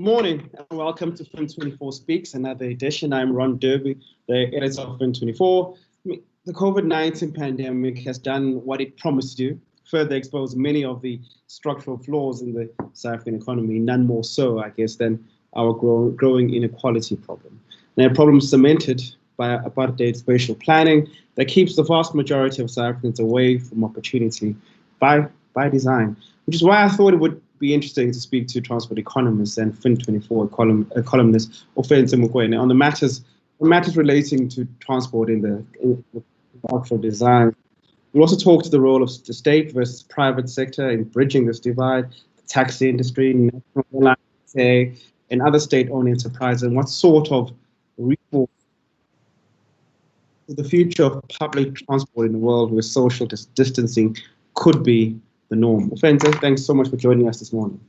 Good morning and welcome to Fin24 Speaks, another edition. I'm Ron Derby, the editor of Fin24. The COVID-19 pandemic has done what it promised to do, further exposed many of the structural flaws in the South African economy, none more so, I guess, than our growing inequality problem. And a problem cemented by apartheid spatial planning that keeps the vast majority of South Africans away from opportunity by design, which is why I thought it would be interesting to speak to transport economists and Fin24 columnist Ofentse Mokwena on the matters relating to transport in the structural design. We'll also talk to the role of the state versus private sector in bridging this divide, the taxi industry, national airline, and other state-owned enterprises, and what sort of reform the future of public transport in the world where social distancing could be the norm. Ofentse, thanks so much for joining us this morning.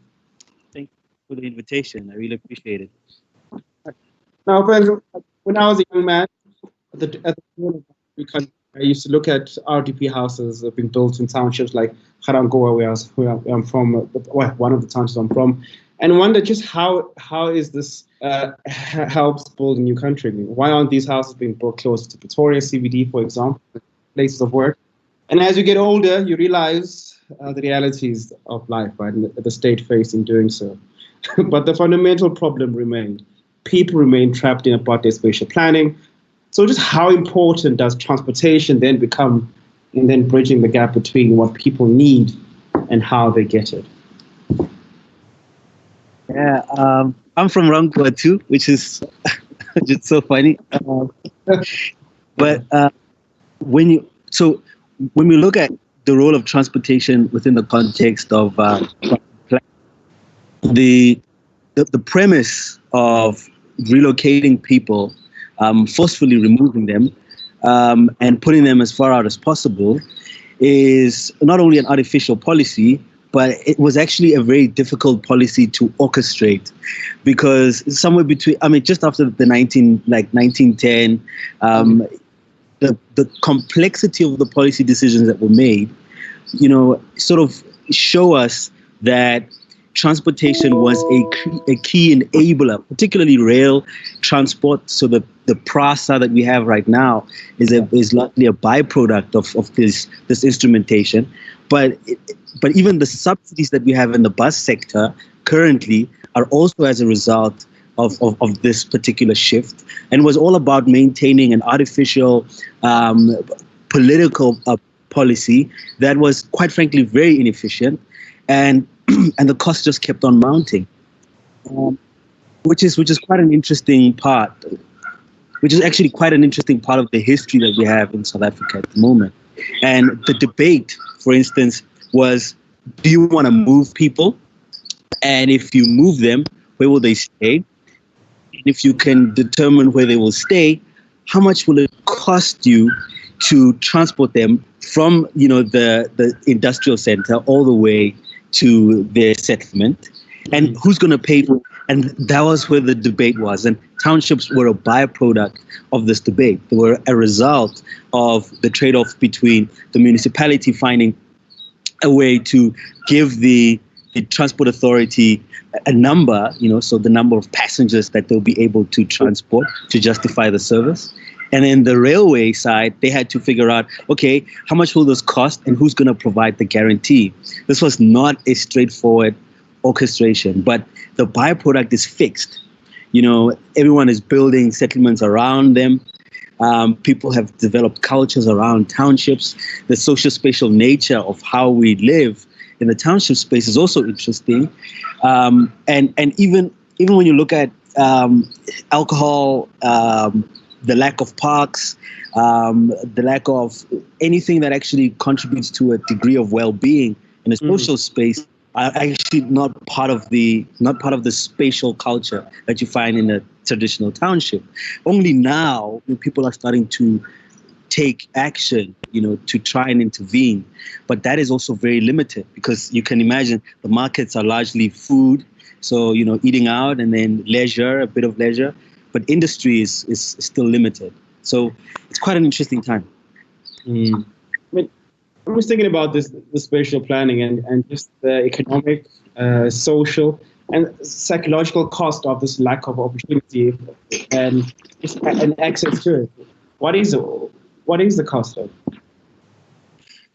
Thank you for the invitation. I really appreciate it. Now, Ofentse, when I was a young man, at the because I used to look at RDP houses that have been built in townships like Garangoa, where I'm from, one of the townships I'm from, and wonder just how is this helps build a new country? Why aren't these houses being brought closer to Pretoria, CBD, for example, places of work? And as you get older, you realize the realities of life, right, and the state faced in doing so. But the fundamental problem remained. People remain trapped in apartheid spatial planning. So just how important does transportation then become in then bridging the gap between what people need and how they get it? Yeah, I'm from Rangoa too, which is just so funny. But when we look at the role of transportation within the context of the premise of relocating people, forcefully removing them, and putting them as far out as possible is not only an artificial policy, but it was actually a very difficult policy to orchestrate, because somewhere between, just after the 1910, the complexity of the policy decisions that were made, sort of show us that transportation was a key enabler, particularly rail transport. So the PRASA that we have right now is largely a byproduct of this instrumentation. But even the subsidies that we have in the bus sector currently are also as a result of this particular shift, and was all about maintaining an artificial political policy that was, quite frankly, very inefficient, and the cost just kept on mounting, which is quite an interesting part, which is actually quite an interesting part of the history that we have in South Africa at the moment. And the debate, for instance, was, do you want to move people? And if you move them, where will they stay? And if you can determine where they will stay, how much will it cost you to transport them from, the industrial center all the way to their settlement? And who's going to pay for it? And that was where the debate was. And townships were a byproduct of this debate. They were a result of the trade-off between the municipality finding a way to give the transport authority a number, so the number of passengers that they'll be able to transport to justify the service. And then the railway side, they had to figure out, okay, how much will this cost and who's going to provide the guarantee? This was not a straightforward orchestration, but the byproduct is fixed. Everyone is building settlements around them. People have developed cultures around townships. The social spatial nature of how we live in the township space is also interesting. And even when you look at alcohol, the lack of parks, the lack of anything that actually contributes to a degree of well-being in a social space, are actually not part of the spatial culture that you find in a traditional township. Only now people are starting to take action, to try and intervene. But that is also very limited, because you can imagine the markets are largely food, so eating out, and then leisure, a bit of leisure. But industry is still limited. So it's quite an interesting time. I was thinking about the spatial planning and just the economic, social, and psychological cost of this lack of opportunity and access to it. What is the cost of it?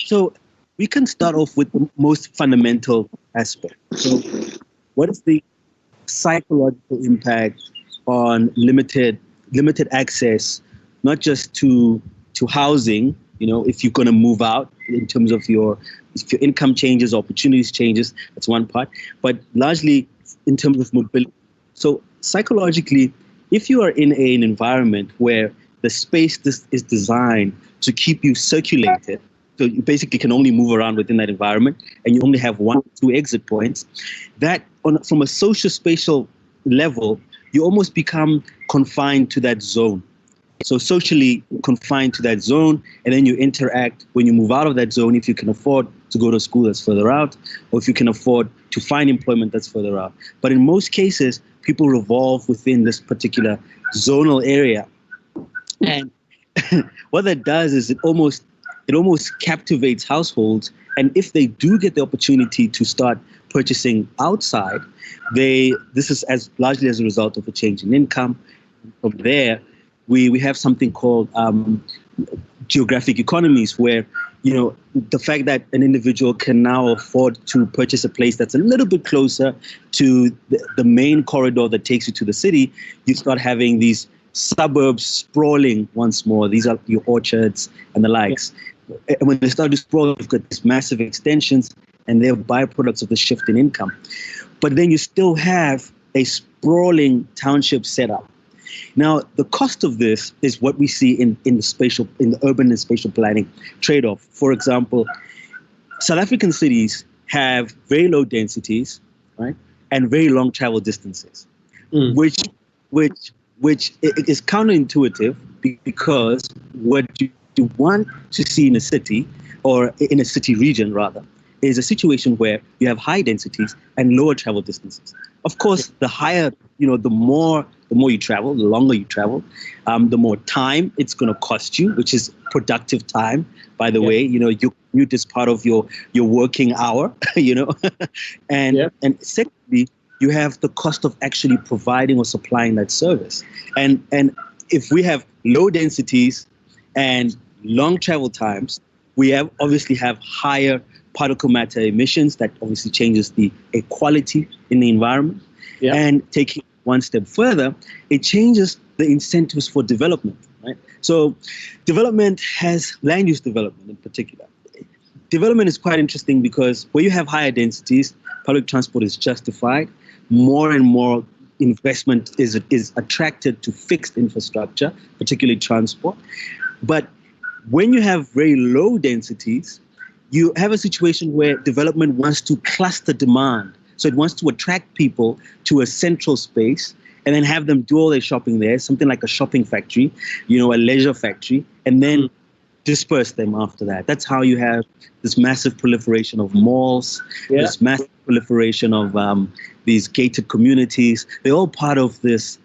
So we can start off with the most fundamental aspect. So what is the psychological impact on limited access, not just to housing, if you're going to move out in terms of if your income changes, opportunities changes, that's one part, but largely in terms of mobility. So psychologically, if you are in an environment where the space is designed to keep you circulated, so you basically can only move around within that environment, and you only have 1 or 2 exit points, that from a social spatial level, you almost become confined to that zone. So socially confined to that zone, and then you interact when you move out of that zone, if you can afford to go to school that's further out, or if you can afford to find employment that's further out. But in most cases, people revolve within this particular zonal area. And what that does is it almost captivates households. And if they do get the opportunity to start purchasing outside, this is largely as a result of a change in income. From there, we have something called geographic economies, where the fact that an individual can now afford to purchase a place that's a little bit closer to the main corridor that takes you to the city, you start having these suburbs sprawling once more. These are your orchards and the likes. Yeah. And when they start to sprawl, you've got these massive extensions, and they're byproducts of the shift in income. But then you still have a sprawling township setup. Now, the cost of this is what we see in the urban and spatial planning trade-off. For example, South African cities have very low densities, right, and very long travel distances, which is counterintuitive, because what you want to see in a city, or in a city region rather, is a situation where you have high densities and lower travel distances. Of course, the higher, the more you travel, the longer you travel, the more time it's going to cost you, which is productive time, by the way. Your commute is part of your working hour, and secondly, you have the cost of actually providing or supplying that service. And if we have low densities and long travel times, we obviously have higher particle matter emissions. That obviously changes the equality in the environment. Yeah. And taking one step further, it changes the incentives for development, right? So development has land use development in particular. Development is quite interesting because where you have higher densities, public transport is justified. More and more investment is attracted to fixed infrastructure, particularly transport. But when you have very low densities, you have a situation where development wants to cluster demand. So it wants to attract people to a central space and then have them do all their shopping there, something like a shopping factory, a leisure factory, and then disperse them after that. That's how you have this massive proliferation of malls, this massive proliferation of these gated communities. They're all part of this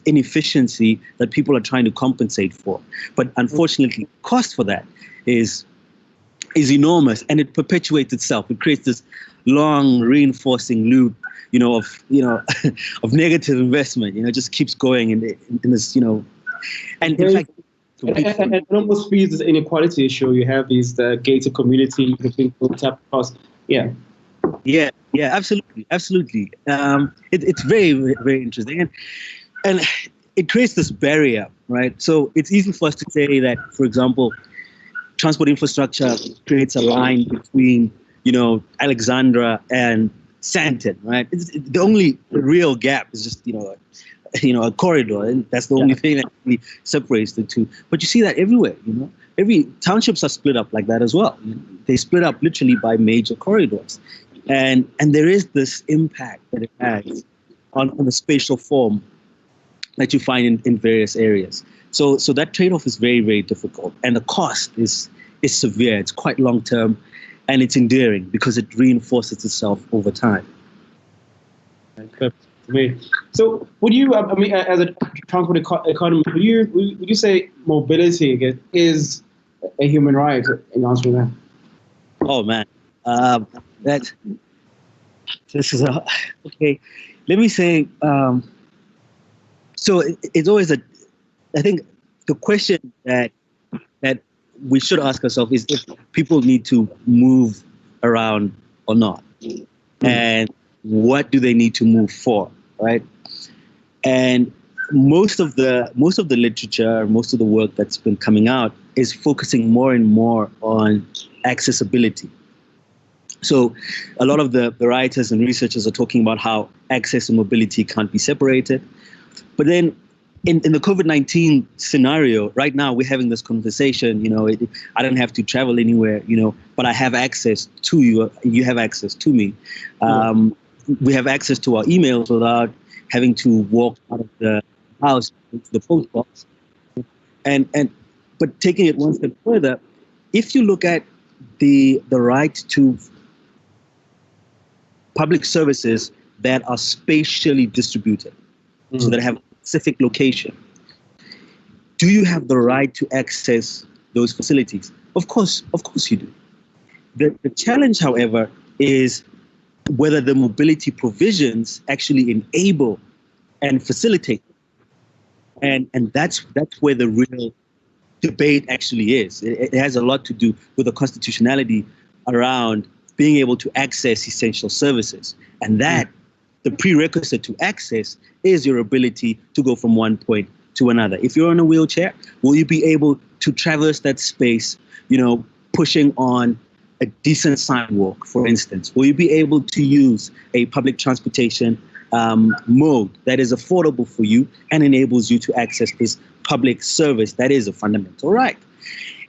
inefficiency that people are trying to compensate for. But unfortunately, the cost for that is enormous, and it perpetuates itself. It creates this long reinforcing loop, of negative investment. It just keeps going in this, and in fact, it almost feeds this inequality issue. You have these gated community between tap costs. Yeah, absolutely. It's very, very interesting, and it creates this barrier, right? So it's easy for us to say that, for example, transport infrastructure creates a line between, Alexandra and Sandton, right? The only real gap is just, a corridor, and that's the only thing that really separates the two. But you see that everywhere, Every townships are split up like that as well. They split up literally by major corridors, and there is this impact that it has on the spatial form that you find in various areas. So that trade-off is very, very difficult, and the cost is severe. It's quite long-term, and it's enduring because it reinforces itself over time. So, would you, as a transport economist, would you say mobility is a human right in answering that? Oh man, this is okay. let me say, so it's always I think the question that we should ask ourselves is if people need to move around or not, and what do they need to move for, right? And most of the literature, most of the work that's been coming out is focusing more and more on accessibility. So a lot of the writers and researchers are talking about how access and mobility can't be separated. But then in the COVID-19 scenario, right now we're having this conversation, I don't have to travel anywhere, but I have access to you, you have access to me. We have access to our emails without having to walk out of the house to the post box. But taking it one step further, if you look at the right to public services that are spatially distributed, so that have a specific location, do you have the right to access those facilities? Of course you do. The challenge, however, is whether the mobility provisions actually enable and facilitate. And that's where the real debate actually is. It has a lot to do with the constitutionality around being able to access essential services. And that, the prerequisite to access is your ability to go from one point to another. If you're in a wheelchair, will you be able to traverse that space, pushing on a decent sidewalk, for instance? Will you be able to use a public transportation mode that is affordable for you and enables you to access this public service that is a fundamental right?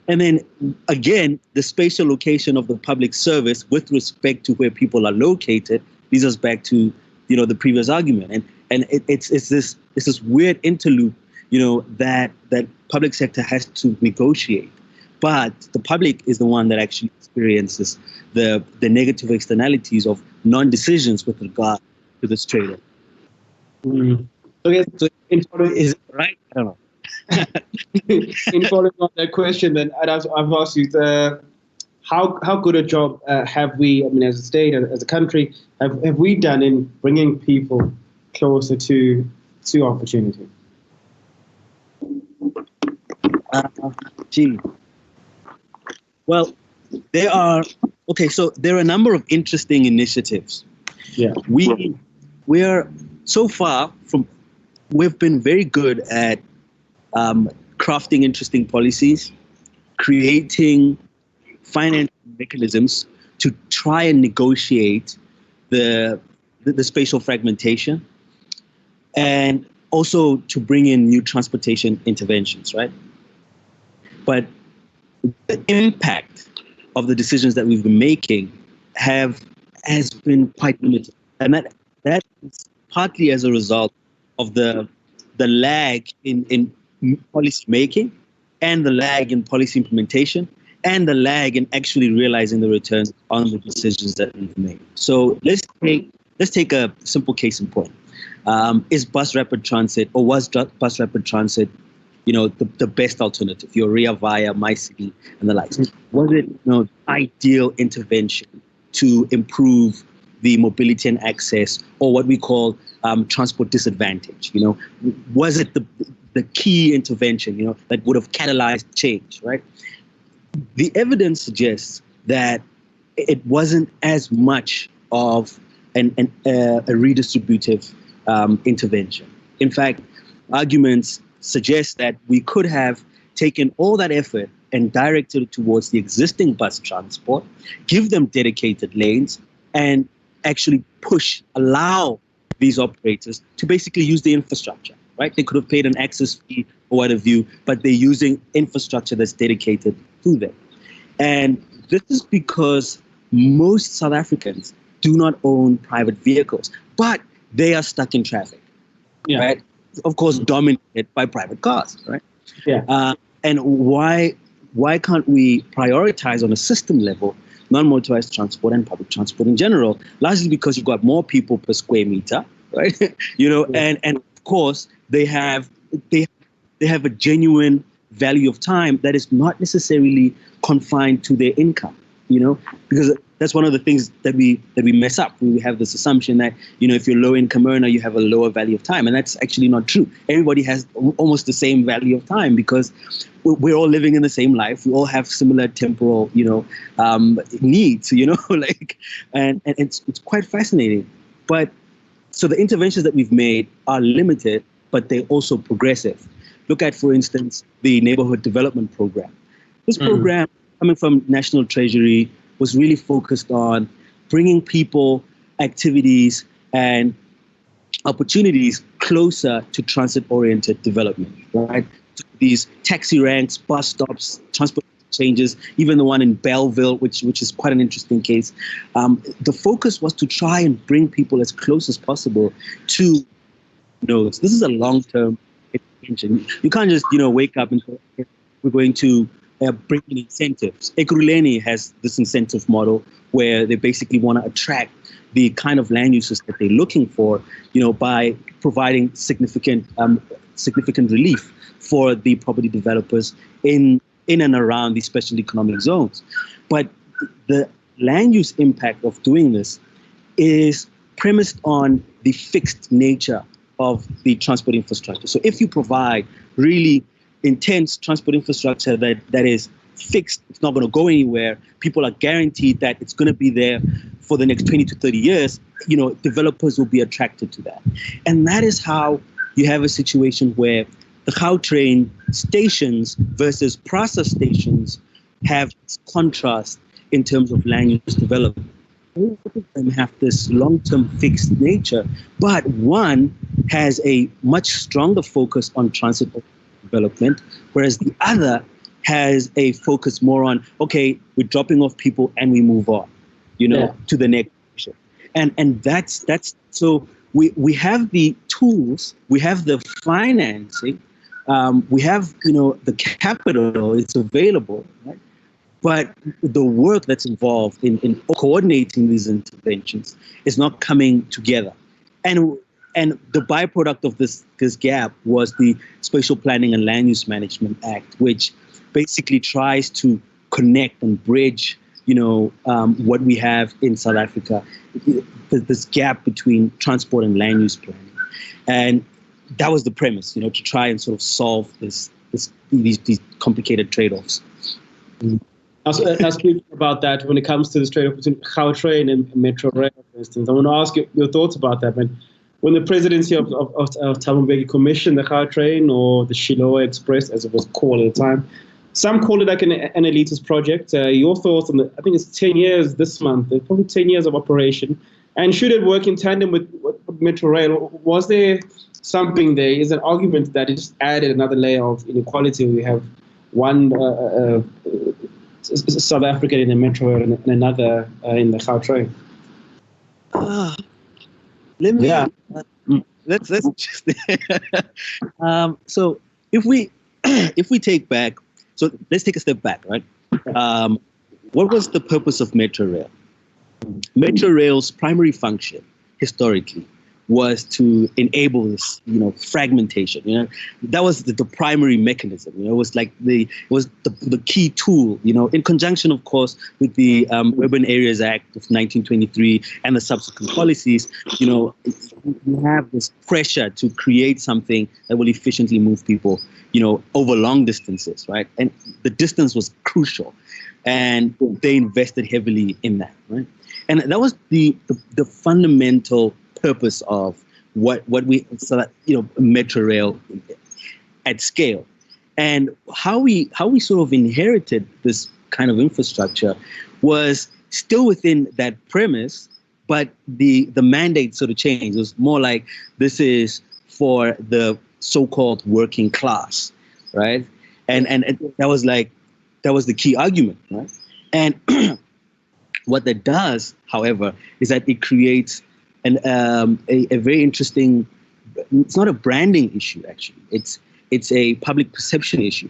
And then again, the spatial location of the public service with respect to where people are located leads us back to, the previous argument. And it's this weird interloop, that public sector has to negotiate. But the public is the one that actually experiences the negative externalities of non-decisions with regard to this trade. Okay, so is it right? I don't know. In following on that question, then I've asked you how good a job have we, as a state, as a country, have we done in bringing people closer to opportunity? Well, there are a number of interesting initiatives. Yeah, we're so far we've been very good at crafting interesting policies, creating financial mechanisms to try and negotiate the spatial fragmentation, and also to bring in new transportation interventions, right? But the impact of the decisions that we've been making has been quite limited, and that is partly as a result of the lag in policy making, and the lag in policy implementation, and the lag in actually realizing the returns on the decisions that we've made. So let's take a simple case in point. Is bus rapid transit, or was bus rapid transit, the best alternative? Your Ria Vaya, MyCity, and the likes. Was it ideal intervention to improve the mobility and access, or what we call transport disadvantage? Was it the key intervention, that would have catalyzed change, right? The evidence suggests that it wasn't as much of a redistributive intervention. In fact, arguments suggest that we could have taken all that effort and directed it towards the existing bus transport, give them dedicated lanes, and actually allow these operators to basically use the infrastructure, right? They could have paid an access fee or what have you, but they're using infrastructure that's dedicated to them. And this is because most South Africans do not own private vehicles, but they are stuck in traffic, right? Of course, dominated by private cars, right? Yeah. And why can't we prioritize on a system level non-motorized transport and public transport in general? Largely because you've got more people per square meter, right? And of course they have a genuine value of time that is not necessarily confined to their income, because that's one of the things that we mess up. We have this assumption that, if you're low income earner, you have a lower value of time. And that's actually not true. Everybody has almost the same value of time because we're all living in the same life. We all have similar temporal, needs, and it's quite fascinating. But so the interventions that we've made are limited, but they're also progressive. Look at, for instance, the Neighborhood Development Program. This program, coming from National Treasury, was really focused on bringing people, activities, and opportunities closer to transit-oriented development, right? These taxi ranks, bus stops, transport changes, even the one in Belleville, which is quite an interesting case. The focus was to try and bring people as close as possible to nodes. This is a long-term intervention. You can't just, wake up and say, we're going to bring in incentives. Ekurhuleni has this incentive model where they basically want to attract the kind of land uses that they're looking for, by providing significant relief for the property developers in and around these special economic zones. But the land use impact of doing this is premised on the fixed nature of the transport infrastructure. So if you provide really intense transport infrastructure that is fixed, it's not going to go anywhere, people are guaranteed that it's going to be there for the next 20 to 30 years, developers will be attracted to that. And that is how you have a situation where the Gautrain stations versus process stations have this contrast in terms of land use development. Both of them have this long-term fixed nature, but one has a much stronger focus on transit development, whereas the other has a focus more on, okay, we're dropping off people and we move on, to the next station. And that's so we have the tools, we have the financing, we have the capital, it's available, right? But the work that's involved in coordinating these interventions is not coming together. And the byproduct of this gap was the Spatial Planning and Land Use Management Act, which basically tries to connect and bridge, what we have in South Africa, this gap between transport and land use planning. And that was the premise, to try and sort of solve these complicated trade-offs. Now, speaking about that, when it comes to the trade-off between Gautrain and Metro Rail, for instance, I want to ask you your thoughts about that. When the presidency of Thabo Mbeki commissioned the Gautrain, or the Shiloh Express, as it was called at the time, some call it like an elitist project. Your thoughts on I think it's 10 years this month, probably 10 years of operation. And should it work in tandem with Metro Rail? Was there something there? Is an argument that it just added another layer of inequality? We have one South African in the Metro Rail and another in the Gautrain. Let's just so if we take back, so let's take a step back, right? What was the purpose of Metro Rail? Metro Rail's primary function historically was to enable this, fragmentation. That was the primary mechanism. It was like the key tool. In conjunction, of course, with the Urban Areas Act of 1923 and the subsequent policies. You have this pressure to create something that will efficiently move people, over long distances, right? And the distance was crucial, and they invested heavily in that, right? And that was the fundamental purpose of what we Metro Rail at scale. And how we sort of inherited this kind of infrastructure was still within that premise, but the mandate sort of changed. It was more like, this is for the so-called working class, right? And that was the key argument, right? And what that does, however, is that it creates a very interesting, it's not a branding issue, actually. It's a public perception issue,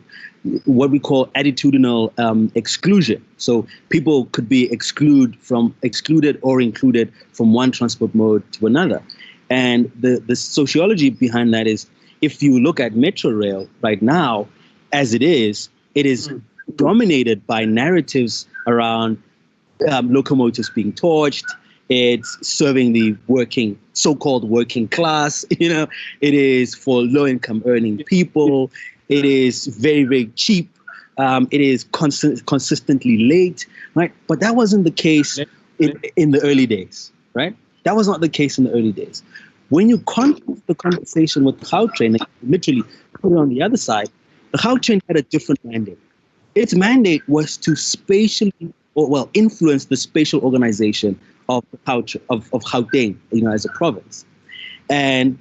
what we call attitudinal exclusion. So people could be excluded or included from one transport mode to another. And the sociology behind that is, if you look at Metro Rail right now, as it is dominated by narratives around locomotives being torched. It's serving the so-called working class. It is for low-income earning people. It is very, very cheap. It is consistently late, right? But that wasn't the case in the early days, right? That was not the case in the early days. When you contrast the conversation with the Gautrain, and literally put it on the other side, the Gautrain had a different mandate. Its mandate was to influence the spatial organization of Gauteng, as a province. And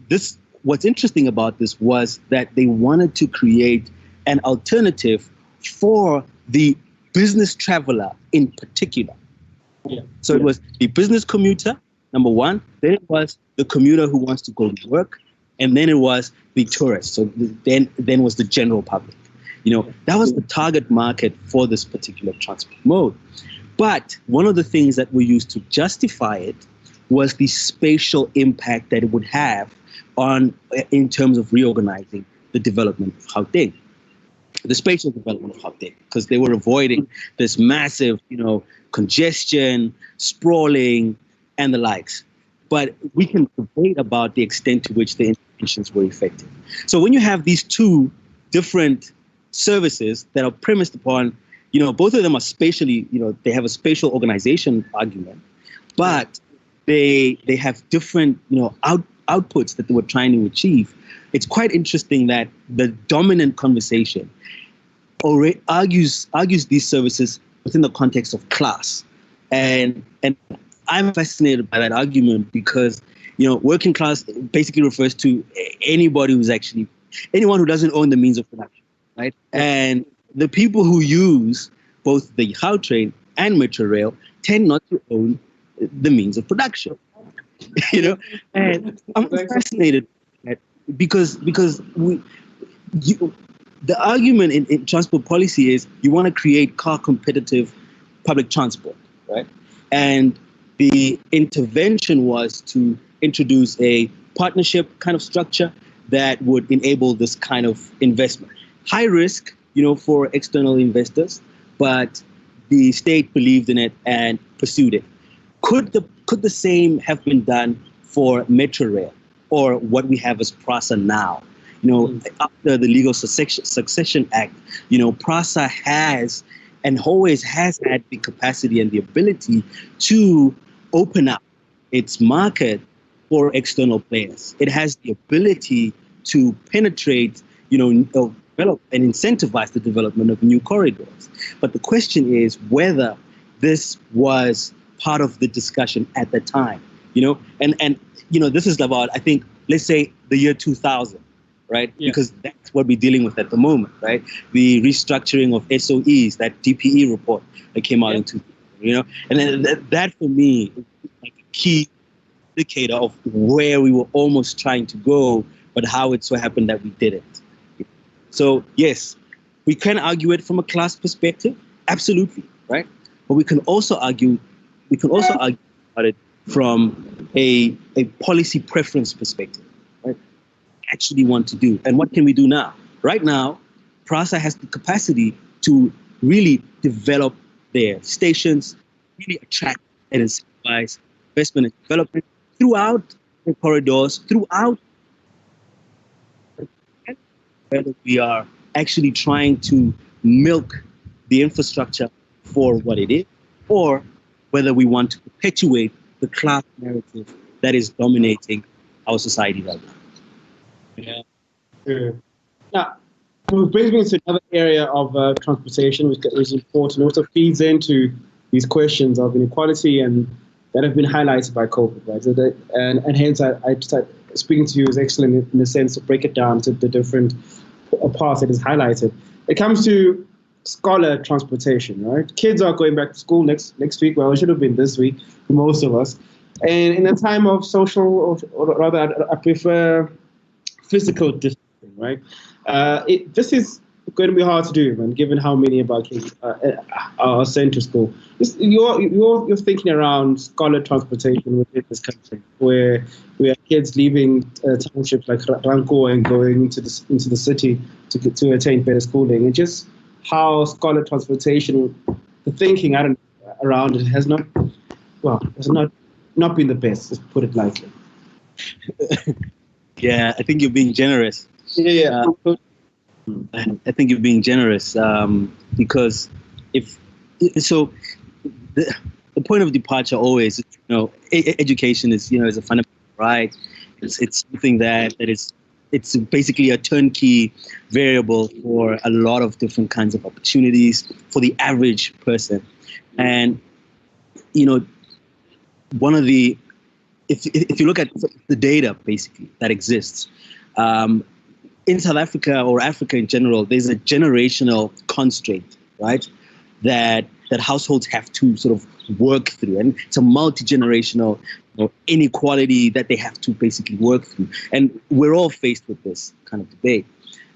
this, what's interesting about this was that they wanted to create an alternative for the business traveler in particular. So it was the business commuter, number one, then it was the commuter who wants to go to work, and then it was the tourist. So then was the general public. That was the target market for this particular transport mode. But one of the things that we used to justify it was the spatial impact that it would have in terms of reorganizing the development of Gauteng, the spatial development of Gauteng, because they were avoiding this massive, congestion, sprawling, and the likes. But we can debate about the extent to which the interventions were effective. So when you have these two different services that are premised upon, both of them are spatially, they have a spatial organization argument, but they have different, outputs that they were trying to achieve. It's quite interesting that the dominant conversation already argues these services within the context of class. And I'm fascinated by that argument because, working class basically refers to anyone who doesn't own the means of production, right? And the people who use both the Gautrain and Metro Rail tend not to own the means of production, And I'm fascinated by that because the argument in transport policy is you want to create car competitive public transport, right? And the intervention was to introduce a partnership kind of structure that would enable this kind of investment. High risk, for external investors, but the state believed in it and pursued it. Could the same have been done for Metro Rail or what we have as PRASA now? After the Legal Succession Act, PRASA has and always has had the capacity and the ability to open up its market for external players. It has the ability to penetrate, develop and incentivize the development of new corridors. But the question is whether this was part of the discussion at the time, and this is about, I think, let's say the year 2000, right? Yeah. Because that's what we're dealing with at the moment, right? The restructuring of SOEs, that DPE report that came out in 2000, and then that for me is like a key indicator of where we were almost trying to go, but how it so happened that we didn't. So yes, we can argue it from a class perspective, absolutely, right? But we can also argue about it from a policy preference perspective, right? Actually want to do, and what can we do now? Right now, PRASA has the capacity to really develop their stations, really attract and incentivize investment and development throughout the corridors, throughout. Whether we are actually trying to milk the infrastructure for what it is, or whether we want to perpetuate the class narrative that is dominating our society right now. Yeah. Sure. Now, it brings me to another area of transportation, which is important, also feeds into these questions of inequality and that have been highlighted by COVID, right? So and hence, I just speaking to you is excellent in the sense to break it down to the different parts that is highlighted. It comes to scholar transportation, right? Kids are going back to school next week. Well, it should have been this week for most of us. And in a time of social, or rather, I prefer physical distancing, right? This is going to be hard to do, man, given how many of our kids are sent to school. You're thinking around scholar transportation within this country, where we have kids leaving townships like Ranko and going into the city to attain better schooling, and just how scholar transportation, the thinking, I don't know, around it has not been the best, let's put it lightly. Yeah, I think you're being generous. Yeah. I think you're being generous because if so, the point of departure always, education is is a fundamental right. It's something it's basically a turnkey variable for a lot of different kinds of opportunities for the average person, and one of the if you look at the data basically that exists. In South Africa or Africa in general, there's a generational constraint, right? That households have to sort of work through, and it's a multi-generational inequality that they have to basically work through. And we're all faced with this kind of debate.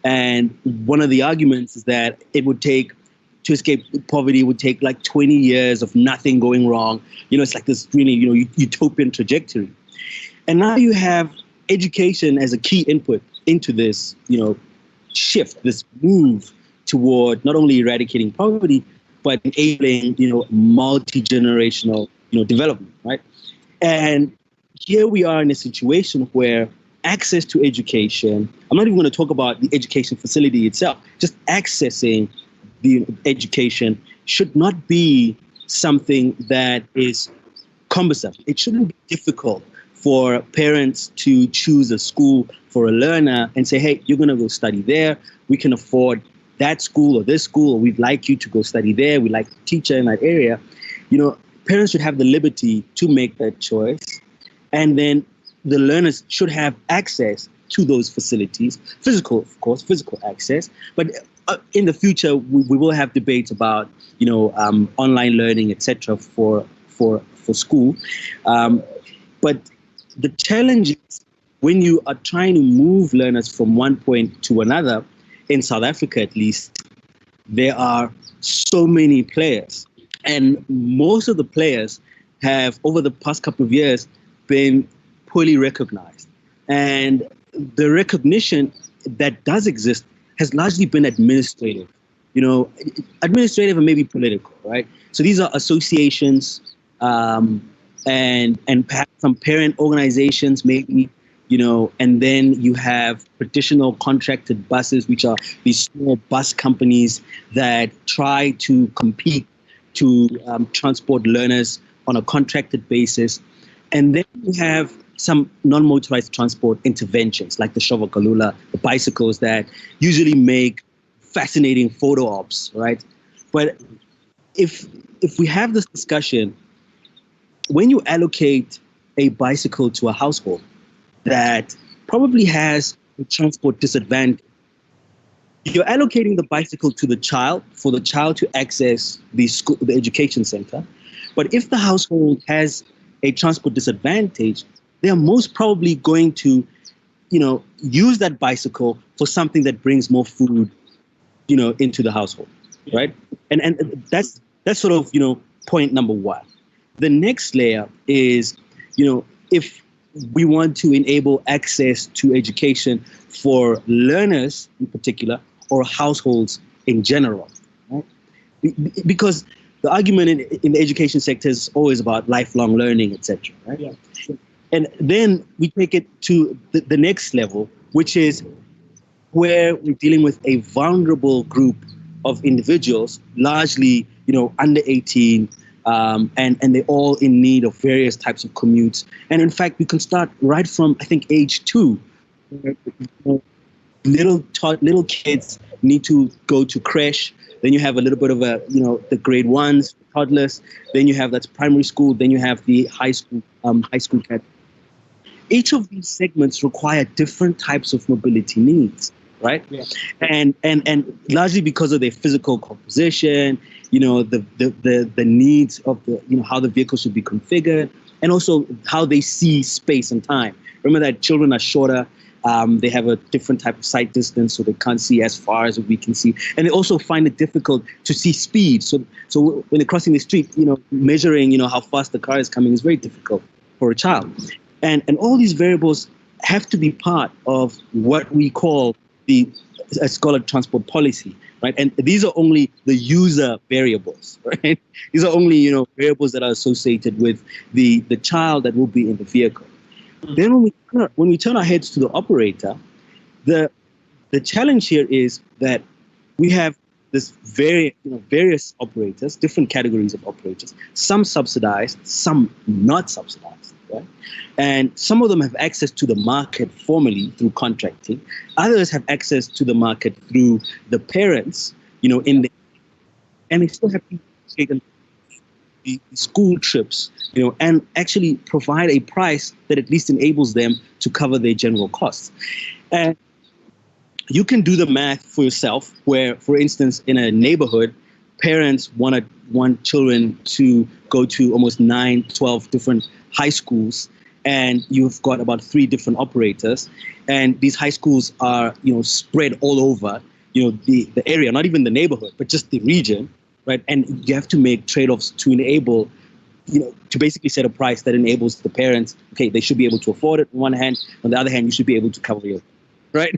And one of the arguments is that to escape poverty would take like 20 years of nothing going wrong. It's like this really utopian trajectory. And now you have education as a key input into this, shift, this move toward not only eradicating poverty, but enabling, multi-generational, development, right? And here we are in a situation where access to education, I'm not even going to talk about the education facility itself, just accessing the education should not be something that is cumbersome. It shouldn't be difficult for parents to choose a school for a learner and say, hey, you're going to go study there. We can afford that school or this school, or we'd like you to go study there. We like the teacher in that area. Parents should have the liberty to make that choice. And then the learners should have access to those facilities, physical, of course, physical access. But in the future, we will have debates about, online learning, etc. for school. But the challenge is when you are trying to move learners from one point to another, in South Africa at least, there are so many players. And most of the players have, over the past couple of years, been poorly recognized. And the recognition that does exist has largely been administrative. Administrative and maybe political, right? So these are associations, and perhaps some parent organizations maybe, and then you have traditional contracted buses, which are these small bus companies that try to compete to transport learners on a contracted basis. And then you have some non-motorized transport interventions like the Shovakalula, the bicycles that usually make fascinating photo ops, right? But if we have this discussion, when you allocate a bicycle to a household that probably has a transport disadvantage, you're allocating the bicycle to the child for the child to access the education center. But if the household has a transport disadvantage, they are most probably going to, use that bicycle for something that brings more food, into the household, right? And that's sort of, point number one. The next layer is, if we want to enable access to education for learners in particular, or households in general, right? Because the argument in the education sector is always about lifelong learning, etc. Right? Yeah. And then we take it to the next level, which is where we're dealing with a vulnerable group of individuals, largely, under 18, and they're all in need of various types of commutes. And in fact, we can start right from, I think, age 2. Little kids need to go to creche. Then you have a little bit of the grade 1s, toddlers. Then you have that's primary school. Then you have the high school cadets. Each of these segments require different types of mobility needs, right? Yeah. And largely because of their physical composition, the needs of how the vehicle should be configured, and also how they see space and time. Remember that children are shorter. They have a different type of sight distance, so they can't see as far as we can see. And they also find it difficult to see speed. So when they're crossing the street, measuring, how fast the car is coming is very difficult for a child. And all these variables have to be part of what we call the scholar transport policy, right? And these are only the user variables, right? These are only, variables that are associated with the child that will be in the vehicle. Then when we turn our heads to the operator, the challenge here is that we have this various operators, different categories of operators, some subsidized, some not subsidized, right? And some of them have access to the market formally through contracting. Others have access to the market through the parents, and they still have to take the school trips, and actually provide a price that at least enables them to cover their general costs. And you can do the math for yourself where, for instance, in a neighborhood, parents want children to go to almost 9, 12 different high schools, and you've got about 3 different operators. And these high schools are, spread all over, the area, not even the neighborhood, but just the region, right? And you have to make trade-offs to enable, to basically set a price that enables the parents, okay, they should be able to afford it on one hand, on the other hand, you should be able to cover your, right?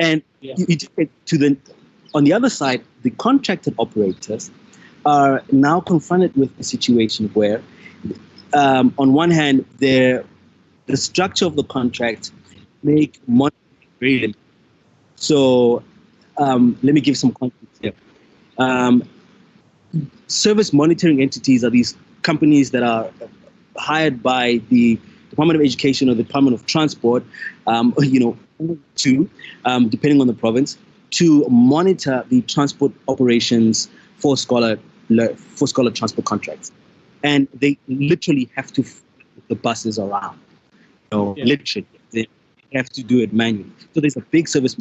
And you take it on the other side, the contracted operators are now confronted with a situation where, on one hand, the structure of the contract make money very limited. So let me give some context here. Service monitoring entities are these companies that are hired by the Department of Education or the Department of Transport, depending on the province, to monitor the transport operations for scholar transport contracts. And they literally have to flip the buses around. Literally, they have to do it manually. So there's a big service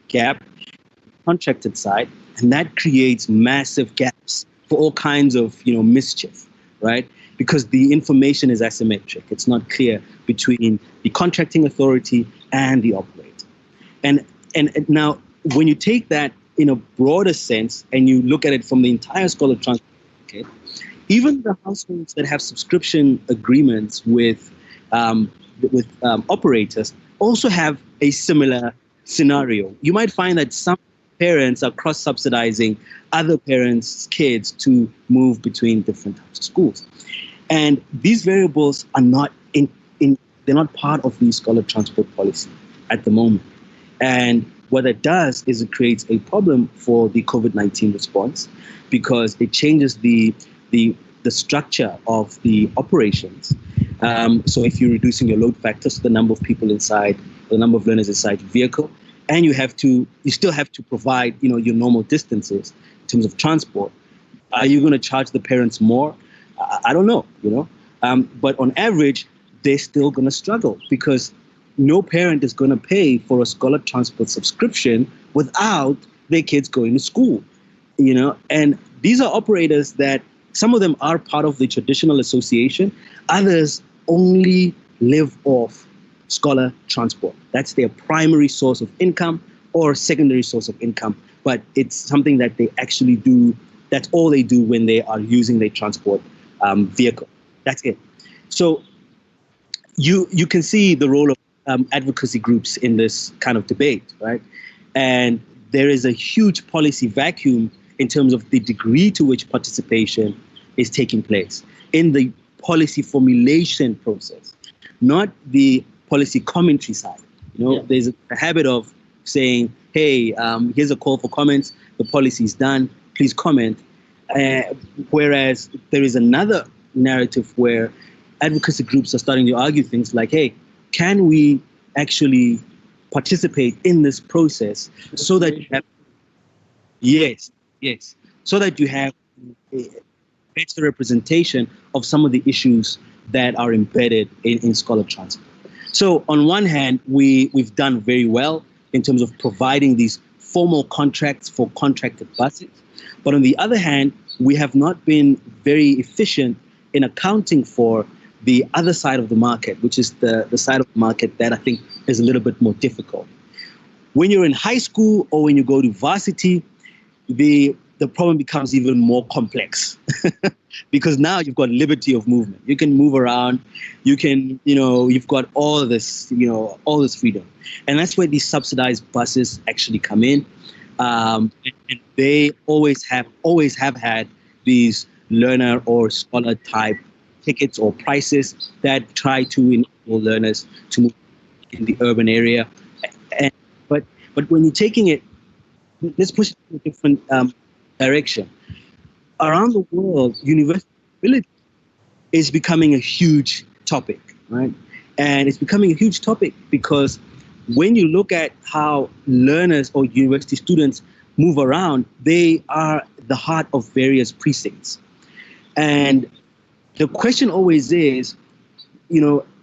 gap contracted side, and that creates massive gaps for all kinds of mischief, right? Because the information is asymmetric. It's not clear between the contracting authority and the operator. And now, when you take that in a broader sense and you look at it from the entire scholar transport market, even the households that have subscription agreements with operators also have a similar scenario. You might find that some parents are cross-subsidizing other parents' kids to move between different types of schools. And these variables are not they're not part of the scholar transport policy at the moment. And what it does is it creates a problem for the COVID-19 response, because it changes the structure of the operations. So if you're reducing your load factors, the number of people inside, the number of learners inside the vehicle, and you still have to provide, your normal distances in terms of transport. Are you going to charge the parents more? I don't know, but on average, they're still going to struggle, because no parent is going to pay for a scholar transport subscription without their kids going to school, and these are operators that some of them are part of the traditional association. Others only live off scholar transport. That's their primary source of income or secondary source of income, but it's something that they actually do. That's all they do when they are using their transport vehicle. That's it. So you can see the role of advocacy groups in this kind of debate, right? And there is a huge policy vacuum in terms of the degree to which participation is taking place in the policy formulation process, not the policy commentary side. There's a habit of saying, hey, here's a call for comments, the policy is done, please comment. Whereas there is another narrative where advocacy groups are starting to argue things like, hey, can we actually participate in this process so that you have, yes, so that you have a better representation of some of the issues that are embedded in scholar transport. So on one hand, we've done very well in terms of providing these formal contracts for contracted buses. But on the other hand, we have not been very efficient in accounting for the other side of the market, which is the side of the market that I think is a little bit more difficult. When you're in high school or when you go to varsity, the problem becomes even more complex because now you've got liberty of movement. You can move around, you can, you've got all this freedom. And that's where these subsidized buses actually come in. And they always have had these learner or scholar type tickets or prices that try to enable learners to move in the urban area. And, but when you're taking it, let's push it in a different direction. Around the world, university mobility is becoming a huge topic, right? And it's becoming a huge topic because when you look at how learners or university students move around, they are the heart of various precincts. And the question always is,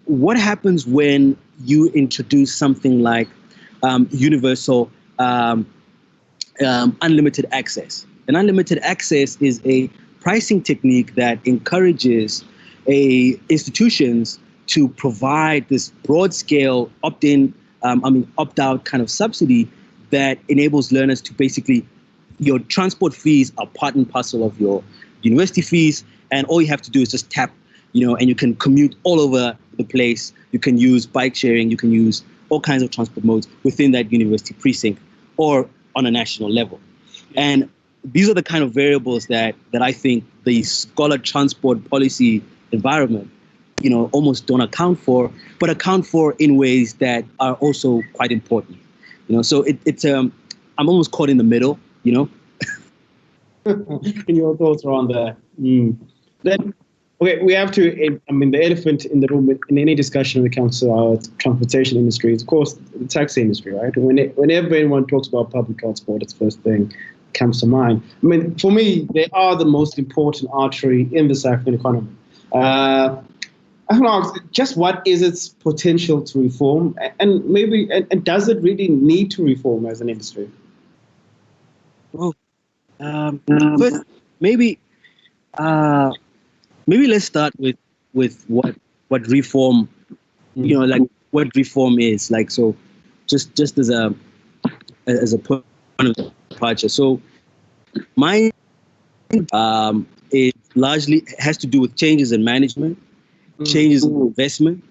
what happens when you introduce something like universal unlimited access? And unlimited access is a pricing technique that encourages institutions to provide this broad scale opt-in, opt-out kind of subsidy that enables learners to basically, your transport fees are part and parcel of your university fees, and all you have to do is just tap, and you can commute all over the place. You can use bike sharing, you can use all kinds of transport modes within that university precinct or on a national level. And these are the kind of variables that I think the scholar transport policy environment, almost don't account for, but account for in ways that are also quite important. So it's I'm almost caught in the middle, In your thoughts around that. Then, okay, we have to, the elephant in the room in any discussion when it comes to our transportation industry is, of course, the taxi industry, right? Whenever anyone talks about public transport, it's the first thing comes to mind. For me, they are the most important artery in the South African economy. I don't know, just what is its potential to reform, and does it really need to reform as an industry? Well, first, maybe let's start with what reform, like what reform is like. So, just as a point of departure. So, mine it largely has to do with changes in management, changes in investment,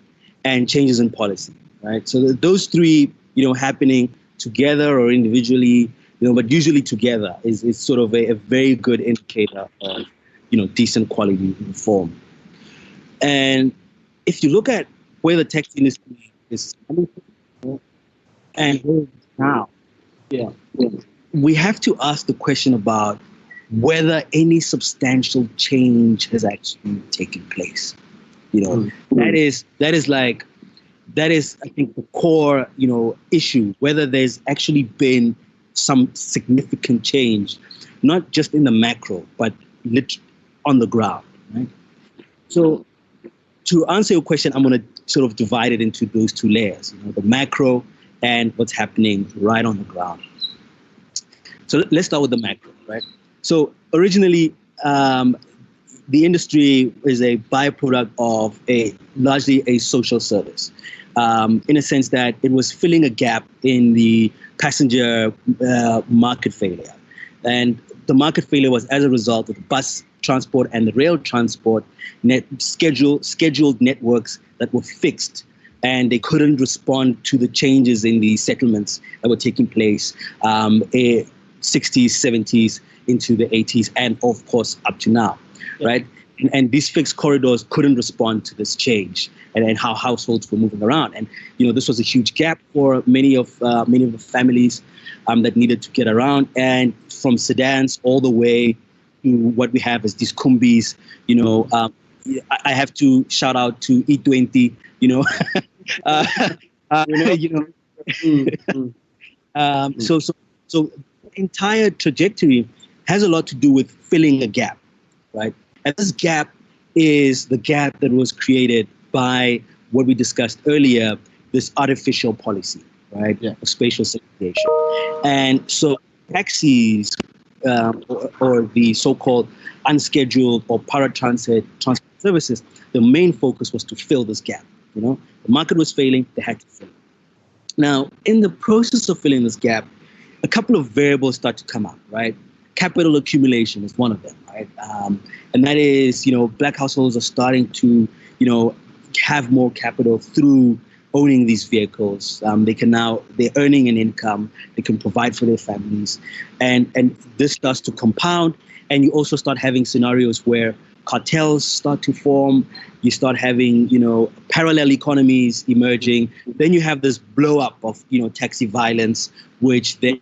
and changes in policy. Right. So those three, happening together or individually, but usually together is sort of a very good indicator of, decent quality reform. And if you look at where the taxi industry is coming from and where it is now, we have to ask the question about whether any substantial change has actually taken place. That is I think the core, issue, whether there's actually been some significant change, not just in the macro, but on the ground, right? So to answer your question, I'm going to sort of divide it into those two layers, the macro and what's happening right on the ground. So let's start with the macro, right? So originally, the industry is a byproduct of largely a social service, in a sense that it was filling a gap in the passenger market failure. And the market failure was as a result of the bus transport and the rail transport scheduled networks that were fixed, and they couldn't respond to the changes in the settlements that were taking place 60s, 70s into the 80s, and of course up to now, right? And these fixed corridors couldn't respond to this change and how households were moving around. And this was a huge gap for many of the families that needed to get around, and from sedans all the way to what we have as these kumbis. I have to shout out to E20. So the entire trajectory has a lot to do with filling a gap, right? And this gap is the gap that was created by what we discussed earlier, this artificial policy, right? Of spatial segregation. And so taxis or the so-called unscheduled or paratransit transport services, the main focus was to fill this gap. The market was failing, they had to fill it. Now, in the process of filling this gap, a couple of variables start to come out, right? Capital accumulation is one of them, right? And that is, Black households are starting to, have more capital through owning these vehicles. They're earning an income, they can provide for their families. And this starts to compound, and you also start having scenarios where cartels start to form, you start having, parallel economies emerging. Then you have this blow up of, taxi violence, which then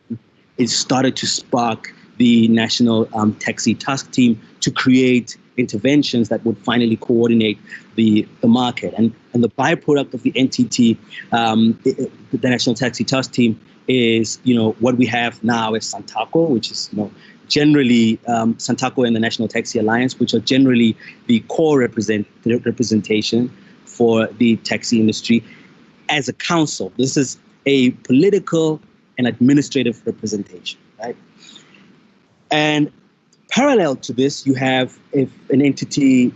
is started to spark the National Taxi Task Team to create interventions that would finally coordinate the market. And the byproduct of the NTT, the National Taxi Task Team, is what we have now as Santaco, which is generally Santaco and the National Taxi Alliance, which are generally the core representation for the taxi industry as a council. This is a political and administrative representation, right? And parallel to this, you have an entity,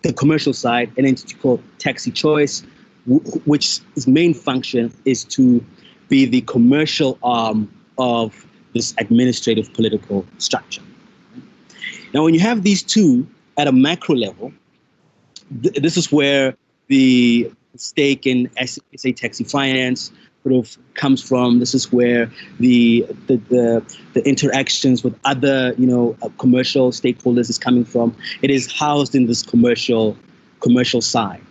the commercial side, an entity called Taxi Choice, which its main function is to be the commercial arm of this administrative political structure. Now, when you have these two at a macro level, this is where the stake in SA Taxi Finance sort of comes from. This is where the interactions with other commercial stakeholders is coming from. It is housed in this commercial side.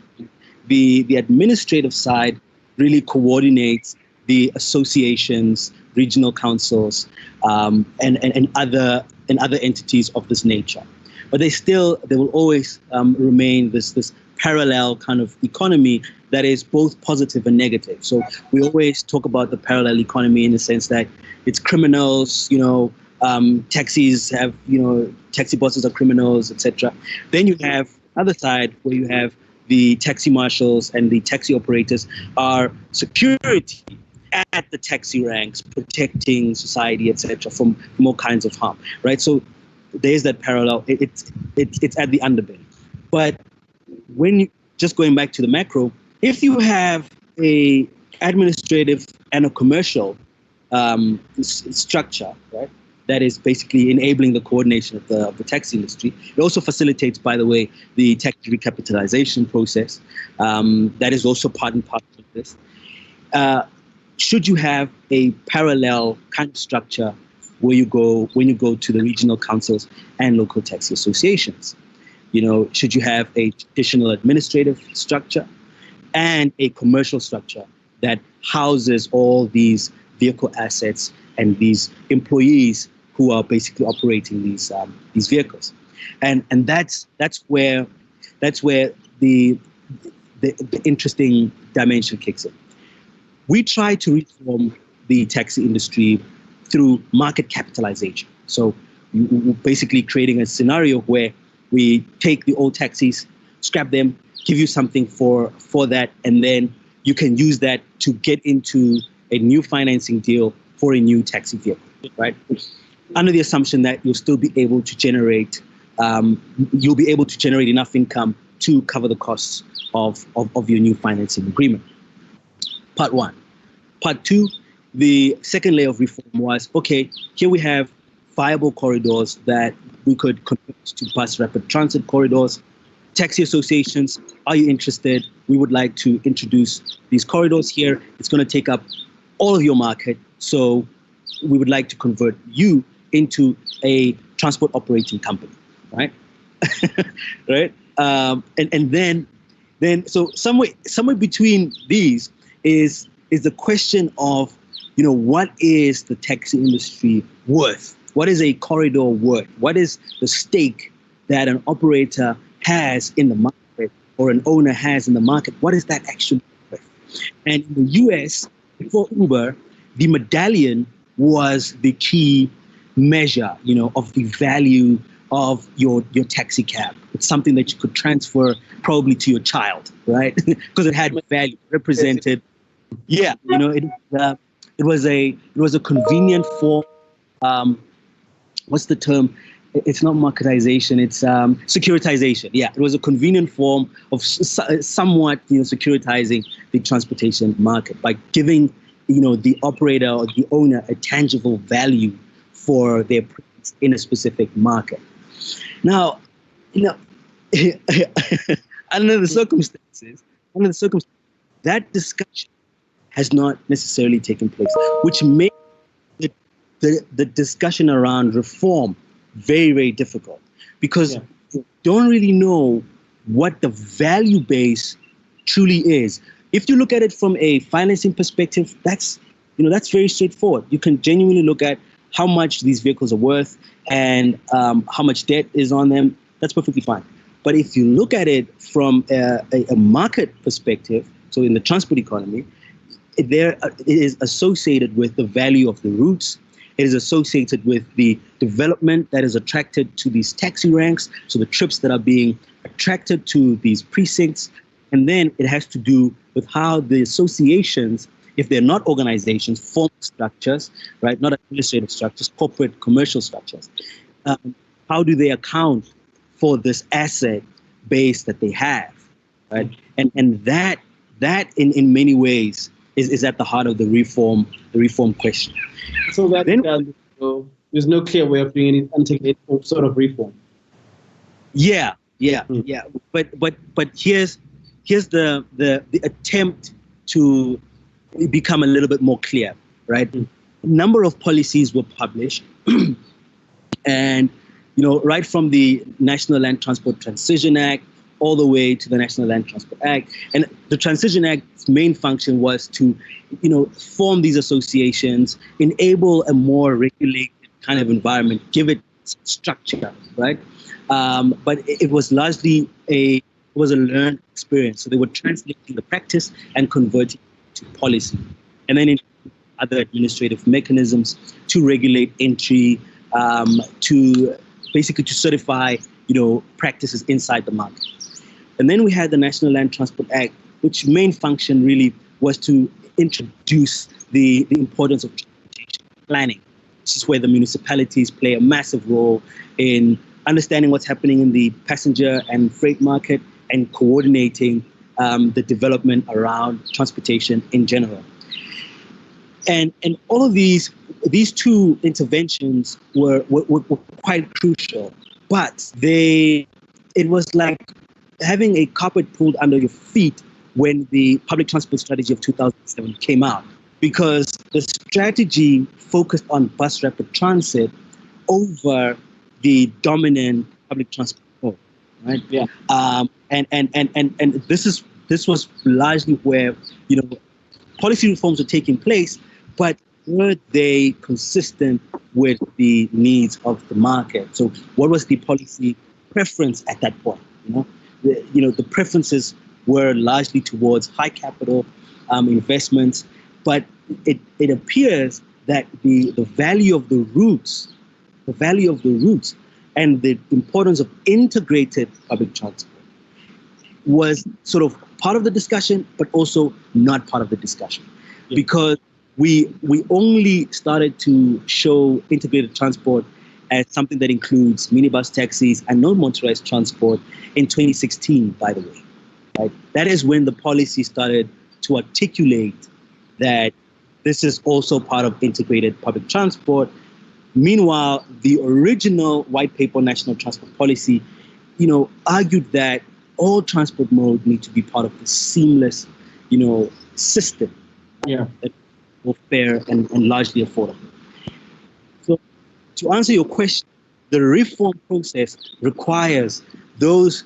The administrative side really coordinates the associations, regional councils, and other entities of this nature. But there will always remain this parallel kind of economy that is both positive and negative. So we always talk about the parallel economy in the sense that it's criminals, taxis have, taxi bosses are criminals, etc. Then you have other side where you have the taxi marshals and the taxi operators are security at the taxi ranks, protecting society, etc., from all kinds of harm, right? So there's that parallel. It's at the underbelly. But just going back to the macro, if you have a administrative and a commercial structure, right, that is basically enabling the coordination of the taxi industry. It also facilitates, by the way, the taxi recapitalization process. That is also part and parcel of this. Should you have a parallel kind of structure when you go to the regional councils and local taxi associations? Should you have a traditional administrative structure and a commercial structure that houses all these vehicle assets and these employees who are basically operating these vehicles, and that's where the interesting dimension kicks in. We try to reform the taxi industry through market capitalization. So we're basically creating a scenario where we take the old taxis, scrap them, give you something for that, and then you can use that to get into a new financing deal for a new taxi vehicle, right? Under the assumption that you'll still be able to generate, enough income to cover the costs of your new financing agreement. Part one. Part two, the second layer of reform was, okay, here we have viable corridors that we could convert to bus rapid transit corridors. Taxi associations, are you interested? We would like to introduce these corridors here. It's going to take up all of your market. So we would like to convert you into a transport operating company, right? Right? And then so somewhere between these is the question of, what is the taxi industry worth? What is a corridor worth? What is the stake that an operator has in the market or an owner has in the market? What is that actually worth? And in the US, before Uber, the medallion was the key measure, of the value of your taxi cab. It's something that you could transfer probably to your child, right? Because it had value, represented. Yeah, it was a convenient form. What's the term? It's not marketization. It's securitization. Yeah, it was a convenient form of somewhat securitizing the transportation market by giving the operator or the owner a tangible value for their presence in a specific market. Now, under the circumstances, that discussion has not necessarily taken place, which makes the discussion around reform very, very difficult, because you don't really know what the value base truly is. If you look at it from a financing perspective, that's very straightforward. You can genuinely look at how much these vehicles are worth and how much debt is on them. That's perfectly fine. But if you look at it from a market perspective, so in the transport economy, it is associated with the value of the routes. It is associated with the development that is attracted to these taxi ranks, so the trips that are being attracted to these precincts. And then it has to do with how the associations, if they're not organizations, form structures, right? Not administrative structures, corporate, commercial structures. How do they account for this asset base that they have, right? And that in many ways is at the heart of the reform question. So that there's no clear way of doing any sort of reform. Yeah. But here's the attempt to become a little bit more clear, right? A number of policies were published, and right from the National Land Transport Transition Act all the way to the National Land Transport Act. And the Transition Act's main function was to, form these associations, enable a more regulated kind of environment, give it structure, right? But it was largely a learned experience. So they were translating the practice and converting it to policy. And then in other administrative mechanisms to regulate entry, to basically to certify, practices inside the market. And then we had the National Land Transport Act, which main function really was to introduce the importance of transportation planning. This is where the municipalities play a massive role in understanding what's happening in the passenger and freight market and coordinating the development around transportation in general. And all of these two interventions were quite crucial, but it was like having a carpet pulled under your feet when the public transport strategy of 2007 came out, because the strategy focused on bus rapid transit over the dominant public transport mode, right? Yeah. And this was largely where policy reforms were taking place, but were they consistent with the needs of the market? So what was the policy preference at that point? The preferences were largely towards high capital investments, but it appears that the value of the routes and the importance of integrated public transport was sort of part of the discussion, but also not part of the discussion, because we only started to show integrated transport as something that includes minibus taxis and non-motorized transport in 2016, by the way. Right? That is when the policy started to articulate that this is also part of integrated public transport. Meanwhile, the original white paper national transport policy, argued that all transport modes need to be part of the seamless, system. Yeah. That will fair and largely affordable. So to answer your question, the reform process requires those,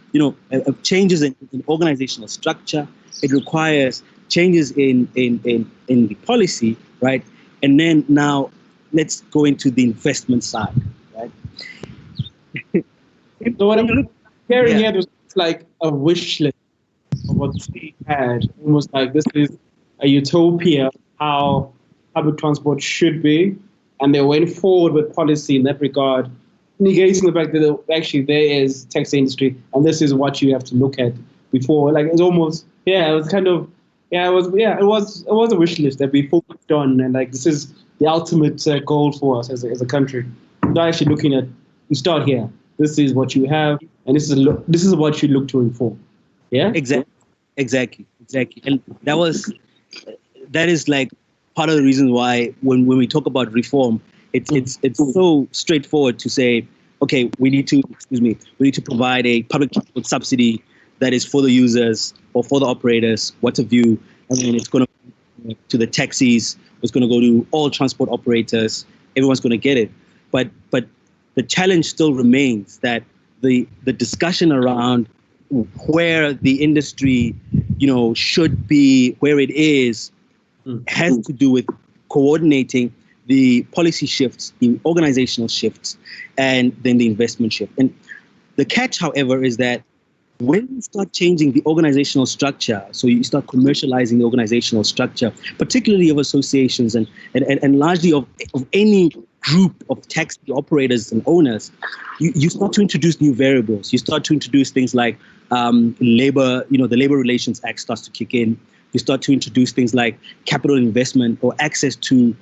changes in organizational structure. It requires changes in the policy, right? And then now let's go into the investment side, right? So what I'm hearing here is like a wish list of what we had. Almost like this is a utopia how public transport should be, and they went forward with policy in that regard, negating the fact that actually there is taxi industry, and this is what you have to look at before. Like it's almost, it was kind of, it was a wish list that we focused on, and like this is the ultimate goal for us as a country. Not actually looking at, you start here. This is what you have, and this is what you look to inform. Yeah. Exactly. And that is like part of the reason why when we talk about reform, it's so straightforward to say, okay, we need to provide a public transport subsidy that is for the users or for the operators, what a view, and then it's going to the taxis, it's going to go to all transport operators, everyone's going to get it. But the challenge still remains that the discussion around where the industry, should be, where it is, has to do with coordinating the policy shifts, the organizational shifts, and then the investment shift. And the catch, however, is that when you start changing the organizational structure, so you start commercializing the organizational structure, particularly of associations and largely of any group of taxi operators and owners, you start to introduce new variables. You start to introduce things like labor, the Labor Relations Act starts to kick in. You start to introduce things like capital investment or access to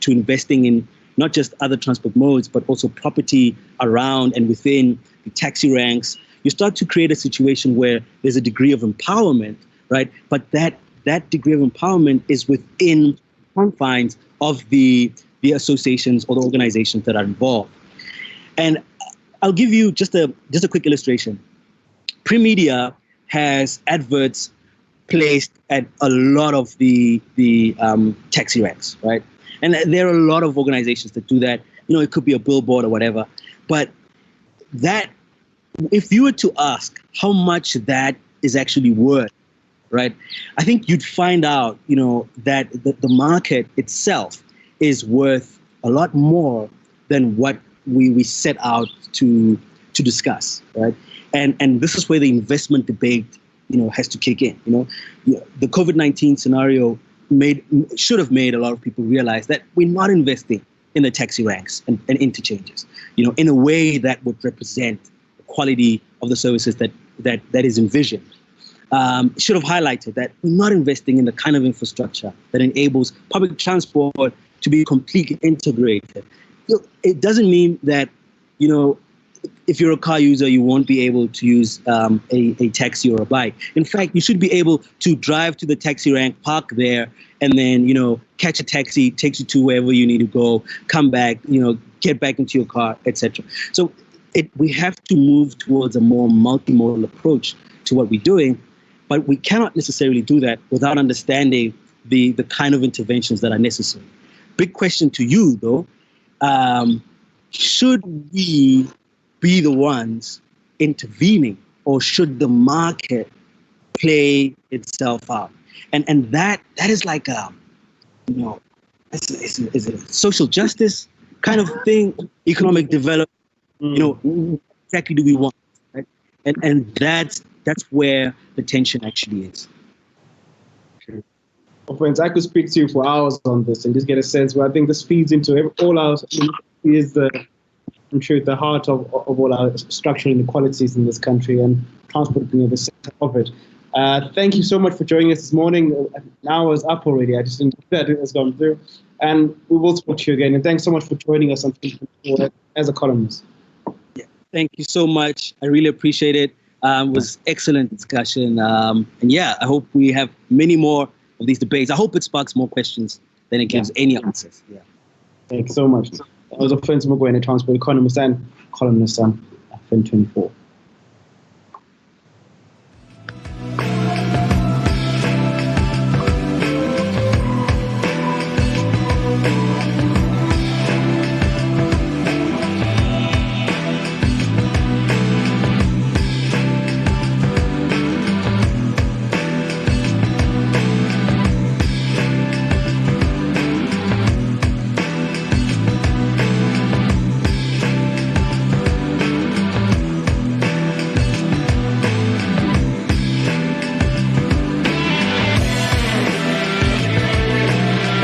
investing in not just other transport modes, but also property around and within the taxi ranks. You start to create a situation where there's a degree of empowerment, right? But that degree of empowerment is within confines of the associations or the organizations that are involved. And I'll give you just a quick illustration. Print media has adverts placed at a lot of the taxi ranks, right? And there are a lot of organizations that do that. It could be a billboard or whatever. But that, if you were to ask how much that is actually worth, right? I think you'd find out, that the market itself is worth a lot more than what we set out to discuss, right? And this is where the investment debate, has to kick in. The COVID-19 scenario should have made a lot of people realize that we're not investing in the taxi ranks and interchanges, in a way that would represent the quality of the services that is envisioned. Should have highlighted that we're not investing in the kind of infrastructure that enables public transport to be completely integrated. It doesn't mean that, if you're a car user, you won't be able to use a taxi or a bike. In fact, you should be able to drive to the taxi rank, park there, and then, catch a taxi, takes you to wherever you need to go, come back, get back into your car, etc. So we have to move towards a more multimodal approach to what we're doing, but we cannot necessarily do that without understanding the kind of interventions that are necessary. Big question to you, though. Should we be the ones intervening, or should the market play itself out? And that is like it's a social justice kind of thing, economic development. What exactly do we want? Right? And that's where the tension actually is. Well, friends, I could speak to you for hours on this and just get a sense where I think this feeds into all our is the heart of all our structural inequalities in this country, and transport being at the center of it. Thank you so much for joining us this morning. An hour's up already. I just think that it has gone through. And we will talk to you again. And thanks so much for joining us on Fin24 as a columnist. Yeah, thank you so much. I really appreciate it. It was excellent discussion. And yeah, I hope we have many more of these debates. I hope it sparks more questions than it gives any answers. Yeah. Thanks so much. That was Ofentse Mokwena, transport economist and columnist on Fin24.